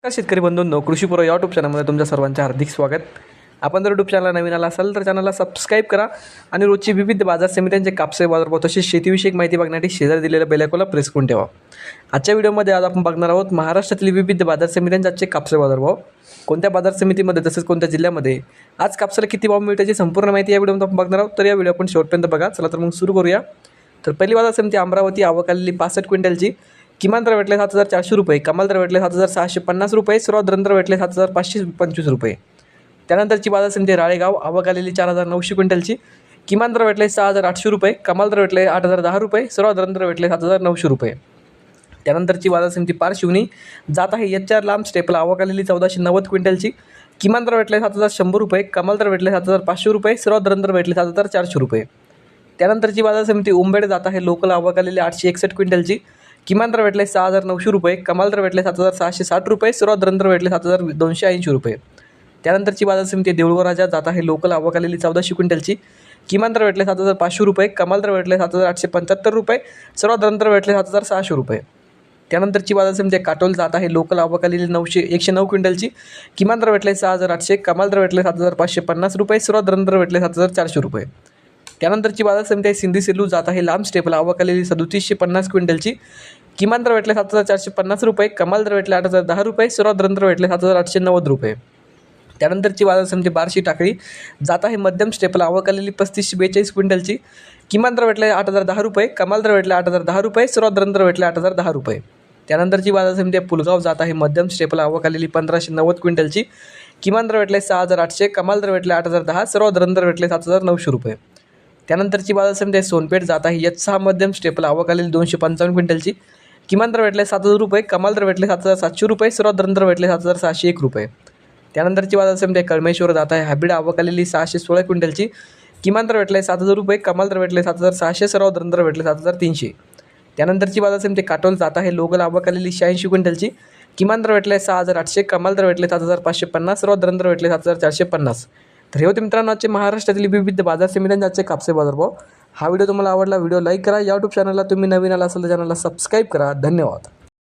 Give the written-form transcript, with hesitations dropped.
शेतकरी बंधूंनो, कृषीपूर्व यूट्यूब चॅनलमध्ये तुमच्या सर्वांचे हार्दिक स्वागत. आपण जर यूट्यूब चॅनलला नवीन आला असाल तर चॅनलला सबस्क्राईब करा आणि रोजची विविध बाजार समित्यांचे कापसे बाजारभाव तसेच शेतीविषयक माहिती बघण्यासाठी शेजारी दिलेल्या बेल आयकॉनला प्रेस करून ठेवा. आजच्या व्हिडिओमध्ये आज आपण बघणार आहोत महाराष्ट्रातील विविध बाजार समित्यांचे आजचे कापसे बाजारभाव, कोणत्या बाजार समितीमध्ये तसेच कोणत्या जिल्ह्यामध्ये आज कापसाला किती भाव मिळते याची संपूर्ण माहिती या व्हिडिओमध्ये आपण बघणार आहोत. तर या व्हिडिओ आपण शेवटपर्यंत बघा. चला तर मग सुरू करूया. तर पहिली बाजार समिती अमरावती, आवक आलेली 65 क्विंटलची. किमान दर भेटले 7,400 रुपये, कमाल दर भेटले 7,650 रुपये, सर्वात दर भेटले 7,525 रुपये. त्यानंतरची बाजार समिती राळेगाव, आवक आलेली 4,900 क्विंटलची. किमान दर भेटले 6,800 रुपये, कमाल दर भेटले 8,010 रुपये, सर्वात दर भेटले 7,900 रुपये. त्यानंतरची बाजार समिती पारशिवनी, जात आहे HR लांब स्टेपला, आवक आलेली 1,490 क्विंटलची. किमान दर भेटले 7,100 रुपये, कमाल दर भेटले 7,500 रुपये, सर्वात दर भेटले 7,400 रुपये. त्यानंतरची बाजार समिती उंबेड, जात आहे लोकल, आवक आलेली 861 क्विंटलची. किमान दर भेटले 6,900 रुपये, कमाल दर भेटले 7,660 रुपये, सर्वात दर भेटले 7,280 रुपये. त्यानंतरची बाजार समिती देऊळगाव राजा, जात आहे लोकल, आवक आलेली 1400 क्विंटलची. किमान दर भेटले 7,500 रुपये, कमाल दर भेटले 7,875 रुपये, सर्वात दर भेटले 7,600 रुपये. त्यानंतरची बाजार समिती काटोल, जात आहे लोकल, आवक आलेली 109 क्विंटलची. किमान दर भेटले 6,800, कमाल दर भेटले 7,550 रुपये, सर्वात दर भेटले 7,400 रुपये. त्यानंतरची बाजार समिती आहे सिंधी सेलू, जात आहे लांब स्टेपला, आवक आलेली 3750 क्विंटलची. किमान दर भेटले 7,450 रुपये, कमाल दर भेटले 8,010 रुपये, सर्वात दर भेटले 7,890 रुपये. त्यानंतरची बाजार समिती बार्शी टाकळी, जात आहे मध्यम स्टेपला, आवक आलेली 3542 क्विंटलची. किमान दर भेटले 8,010 रुपये, कमाल दर भेटले 8,010 रुपये, सर्वात दर भेटले 8,010 रुपये. त्यानंतरची बाजार समिती पुलगाव, जात आहे मध्यम स्टेपला, आवक आलेली 1590 क्विंटलची. किमान दर भेटले 6,800, कमाल दर भेटले 8,010, सर्वात दर भेटले 7,900 रुपये. त्यानंतरची बाजार समिती सोनपेठ, जात आहे H6 मध्यम स्टेपला, आवक आलेली 255 क्विंटलची. किमान दर भेटले 7,000 रुपये, कमाल दर भेटले 7,700 रुपये, सर्वात दर भेटले 7,601 रुपये. त्यानंतरची बाजार समिती कळमेश्वर, जात आहे हायब्रिड, आवक आलेली 616 क्विंटलची. किमान दर भेटले 7,000 रुपये, कमाल दर भेटले 7,600, सर्वात दर भेटले 7,300. त्यानंतरची बाजार समिती काटोल, जात आहे लोकल, आवक आलेली 86 क्विंटलची. किमान दर भेटले 6,800, कमाल दर भेटले 7,550, सर्वात दर भेटले 7,450. तर हे होते मित्रांनो आजचे महाराष्ट्रातील विविध बाजार समित्यांचे आजचे कापसे बाजारभाव. हा व्हिडिओ तुम्हाला आवडला, व्हिडिओ लाईक करा. यूट्यूब चॅनलला तुम्ही नवीन आला असाल तर चॅनलला सबस्क्राईब करा. धन्यवाद.